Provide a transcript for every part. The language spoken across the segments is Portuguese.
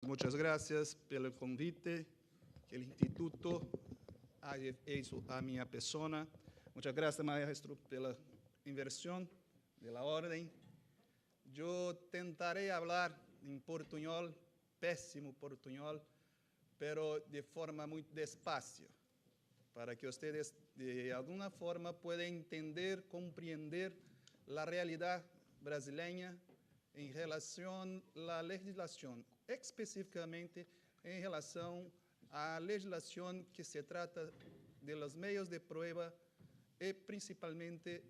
Muchas gracias pelo convite que o Instituto ha hecho a minha persona. Muchas gracias, maestro, pela inversión de la orden. Eu tentaré falar em portunhol, péssimo portunhol, pero de forma muito despacio, para que ustedes de alguma forma puedan entender, compreender a realidade brasileira em relação à legislação, especificamente em relação à legislação que se trata de los meios de prueba e principalmente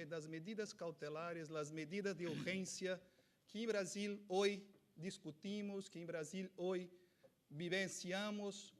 das medidas cautelares, as medidas de urgência que em Brasil hoje discutimos, que em Brasil hoje vivenciamos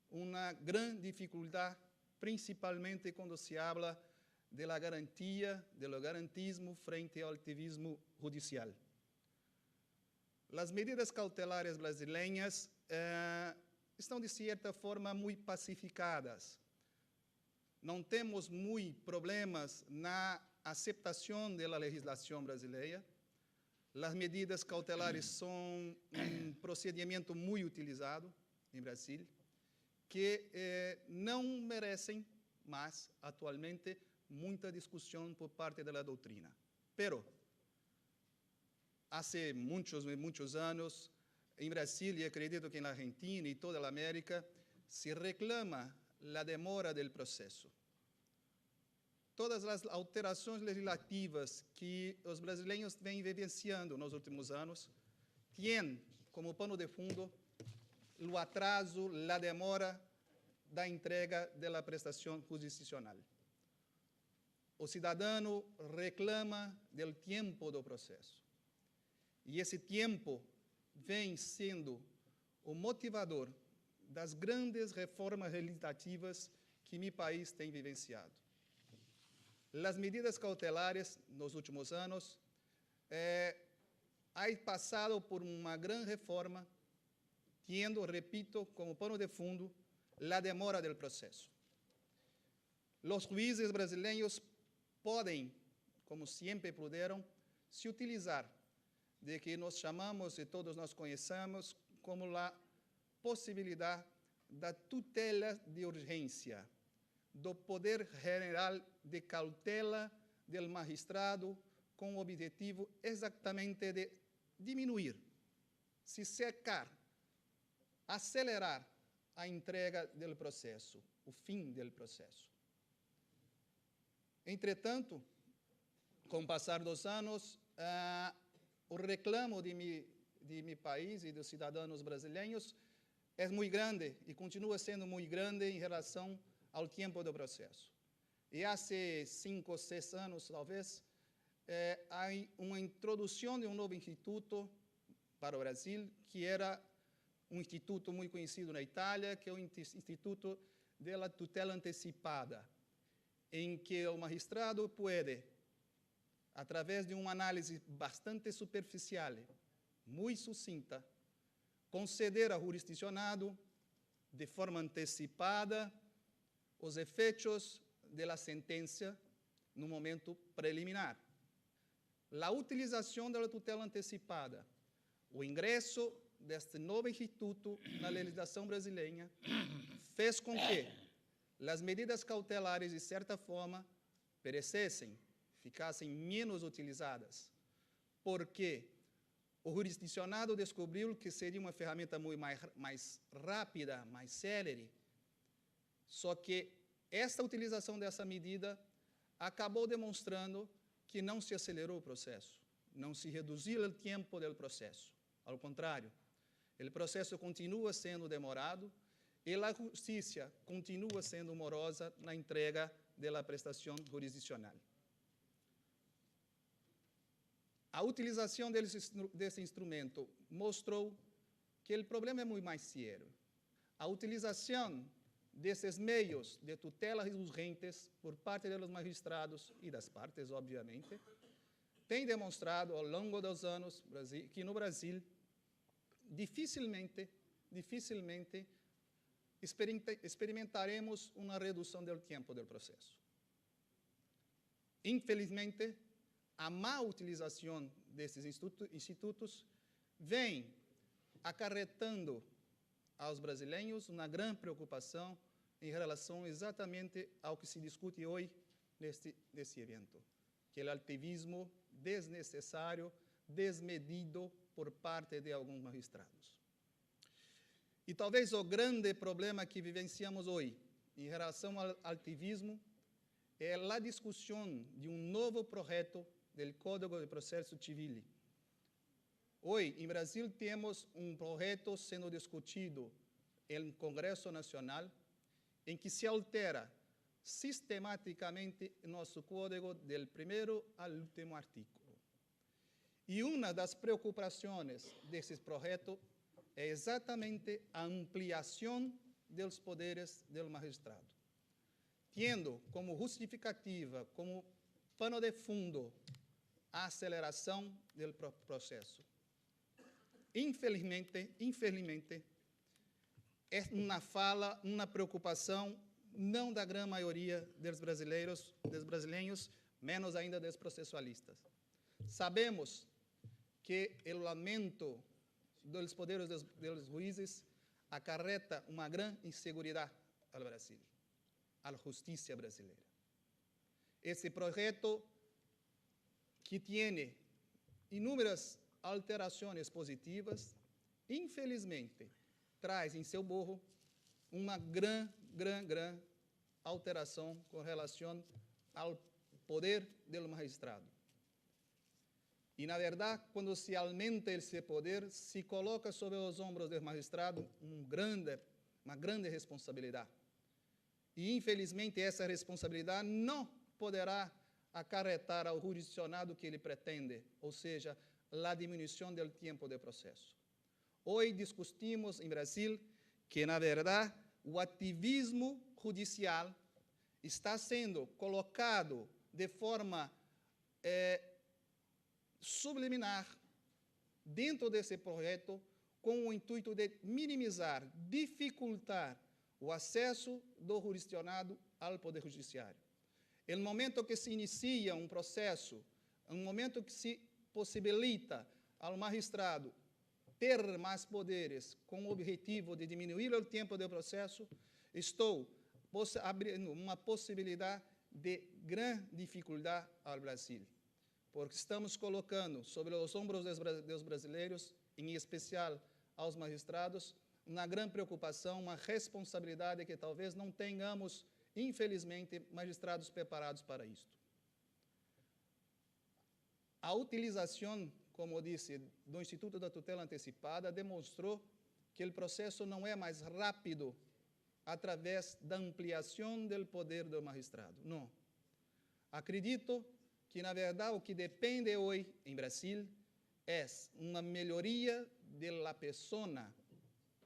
uma grande dificuldade, principalmente quando se habla de la garantia, do garantismo frente ao ativismo judicial. As medidas cautelares brasileiras estão, de certa forma, muito pacificadas. Não temos muito problemas na aceitação da legislação brasileira. As medidas cautelares são um procedimento muito utilizado em Brasil, que não merecem mais, atualmente, muita discussão por parte da doutrina. Pero, há muitos anos, em Brasil, e acredito que na Argentina e toda a América, se reclama a demora do processo. Todas as alterações legislativas que os brasileiros vêm vivenciando nos últimos anos têm como pano de fundo o atraso, a demora da entrega da prestação jurisdicional. O cidadão reclama do tempo do processo. E esse tempo vem sendo o motivador das grandes reformas legislativas que meu país tem vivenciado. As medidas cautelares, nos últimos anos, han passado por uma grande reforma, tendo, repito, como pano de fundo, a demora do processo. Os juízes brasileiros podem, como sempre puderam, se utilizar de que nós chamamos e todos nós conhecemos como a possibilidade da tutela de urgência, do poder general de cautela do magistrado, com o objetivo exatamente de diminuir, se secar, acelerar a entrega do processo, o fim do processo. Entretanto, com o passar dos anos, o reclamo de meu país e dos cidadãos brasileiros é muito grande e continua sendo muito grande em relação ao tempo do processo. E há 5 ou 6 anos, talvez, há uma introdução de um novo instituto para o Brasil, que era um instituto muito conhecido na Itália, que é o Instituto da Tutela Antecipada, em que o magistrado pode, através de uma análise bastante superficial, muito sucinta, conceder ao jurisdicionado, de forma antecipada, os efeitos da sentença no momento preliminar. A utilização da tutela antecipada, o ingresso deste novo instituto na legislação brasileira, fez com que as medidas cautelares, de certa forma, perecessem, ficassem menos utilizadas, porque o jurisdicionado descobriu que seria uma ferramenta muito mais rápida, mais célere, só que esta utilização dessa medida acabou demonstrando que não se acelerou o processo, não se reduziu o tempo do processo. Ao contrário, o processo continua sendo demorado e a justiça continua sendo morosa na entrega da prestação jurisdicional. A utilização desse instrumento mostrou que o problema é muito mais sério. A utilização desses meios de tutela urgentes por parte dos magistrados e das partes, obviamente, tem demonstrado ao longo dos anos que no Brasil dificilmente experimentaremos uma redução do tempo do processo. Infelizmente, a má utilização desses institutos vem acarretando aos brasileiros uma grande preocupação em relação exatamente ao que se discute hoje nesse evento, que é o ativismo desnecessário, desmedido por parte de alguns magistrados. E talvez o grande problema que vivenciamos hoje em relação ao ativismo é a discussão de um novo projeto do Código de Processo Civil. Hoje, em Brasil, temos um projeto sendo discutido no Congresso Nacional, em que se altera sistematicamente nosso código, do primeiro ao último artigo. E uma das preocupações desse projeto é exatamente a ampliação dos poderes do magistrado, tendo como justificativa, como pano de fundo, a aceleração do processo. Infelizmente, é uma preocupação não da grande maioria dos brasileiros, menos ainda dos processualistas. Sabemos que o aumento dos poderes dos juízes acarreta uma grande insegurança ao Brasil, à justiça brasileira. Esse projeto, que tem inúmeras alterações positivas, infelizmente, traz em seu borro uma grande alteração com relação ao poder do magistrado. E, na verdade, quando se aumenta esse poder, se coloca sobre os ombros do magistrado uma grande responsabilidade. E, infelizmente, essa responsabilidade não poderá acarretar ao jurisdicionado que ele pretende, ou seja, a diminuição do tempo de processo. Hoje discutimos em Brasil que, na verdade, o ativismo judicial está sendo colocado de forma subliminar dentro desse projeto com o intuito de minimizar, dificultar o acesso do jurisdicionado ao Poder Judiciário. No momento que se inicia um processo, no momento que se possibilita ao magistrado ter mais poderes com o objetivo de diminuir o tempo do processo, estou abrindo uma possibilidade de grande dificuldade ao Brasil, porque estamos colocando sobre os ombros dos brasileiros, em especial aos magistrados, uma grande preocupação, uma responsabilidade que talvez não tenhamos, infelizmente, magistrados preparados para isto. A utilização, como eu disse, do Instituto da Tutela Antecipada demonstrou que o processo não é mais rápido através da ampliação do poder do magistrado. Não. Acredito que, na verdade, o que depende hoje em Brasil é uma melhoria da pessoa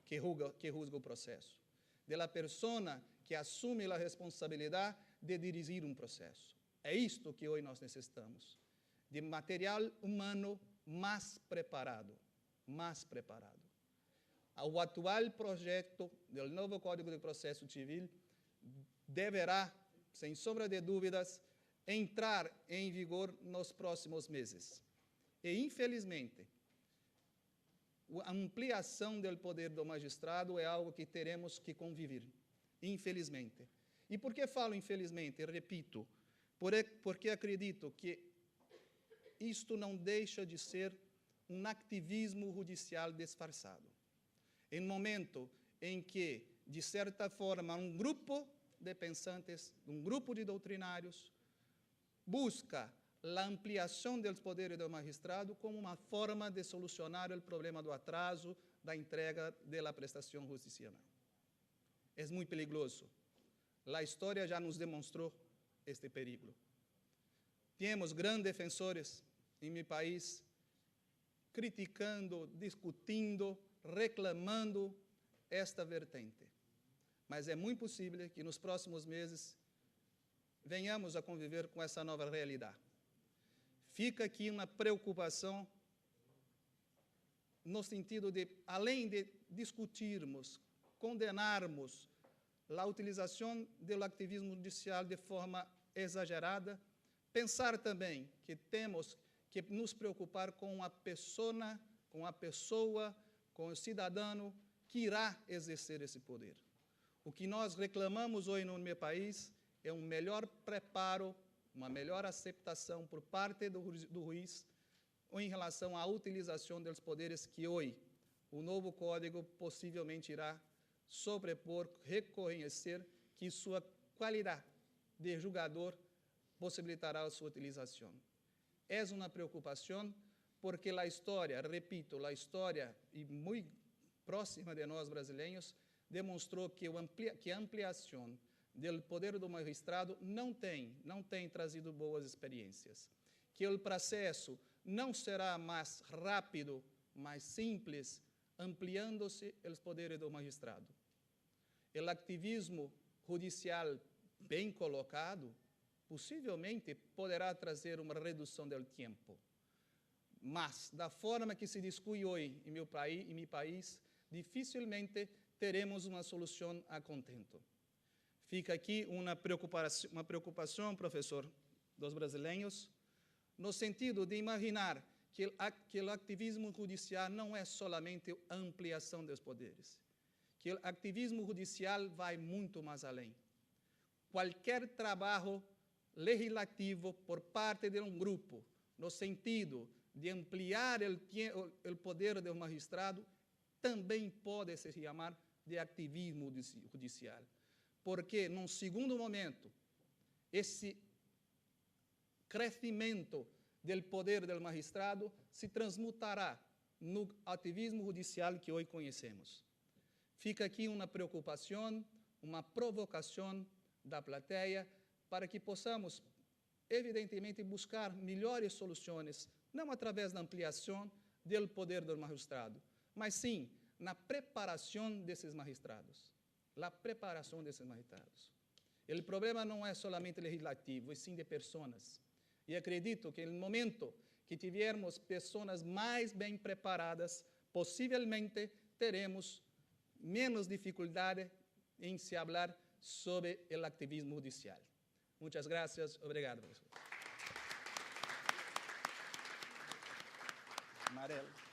que juzga o processo, da pessoa que assume a responsabilidade de dirigir um processo. É isto que hoje nós necessitamos, de material humano mais preparado. O atual projeto do novo Código de Processo Civil deverá, sem sombra de dúvidas, entrar em vigor nos próximos meses. E, infelizmente, a ampliação do poder do magistrado é algo que teremos que conviver, infelizmente. E por que falo infelizmente? Repito, porque acredito que isto não deixa de ser um ativismo judicial disfarçado. Em um momento em que, de certa forma, um grupo de pensantes, um grupo de doutrinários, busca a ampliação dos poderes do magistrado como uma forma de solucionar o problema do atraso da entrega da prestação judicial. É muito perigoso. A história já nos demonstrou este perigo. Temos grandes defensores em meu país criticando, discutindo, reclamando esta vertente. Mas é muito possível que nos próximos meses venhamos a conviver com essa nova realidade. Fica aqui uma preocupação no sentido de, além de discutirmos, condenarmos a utilização do ativismo judicial de forma exagerada, pensar também que temos que nos preocupar com a pessoa com o cidadão que irá exercer esse poder. O que nós reclamamos hoje no meu país é um melhor preparo, uma melhor aceitação por parte do juiz em relação à utilização dos poderes que hoje o novo código possivelmente irá sobrepor, reconhecer que sua qualidade de julgador possibilitará a sua utilização. É uma preocupação porque a história, repito, a história e muito próxima de nós brasileiros demonstrou que a ampliação do poder do magistrado não tem trazido boas experiências, que o processo não será mais rápido, mais simples, ampliando-se os poderes do magistrado. O ativismo judicial bem colocado possivelmente poderá trazer uma redução do tempo. Mas, da forma que se discute hoje em meu país, dificilmente teremos uma solução a contento. Fica aqui uma preocupação, professor, dos brasileiros, no sentido de imaginar que o ativismo judicial não é somente a ampliação dos poderes, que o ativismo judicial vai muito mais além. Qualquer trabalho legislativo por parte de um grupo, no sentido de ampliar o poder do magistrado, também pode se chamar de ativismo judicial. Porque, num segundo momento, esse crescimento do poder do magistrado se transmutará no ativismo judicial que hoje conhecemos. Fica aqui uma preocupação, uma provocação da plateia para que possamos, evidentemente, buscar melhores soluções, não através da ampliação do poder do magistrado, mas sim na preparação desses magistrados. A preparação desses magistrados. O problema não é somente legislativo, e sim de pessoas. E acredito que no momento que tivermos pessoas mais bem preparadas, possivelmente teremos menos dificuldade em se falar sobre o ativismo judicial. Muitas graças. Obrigado, professor. Amarelo.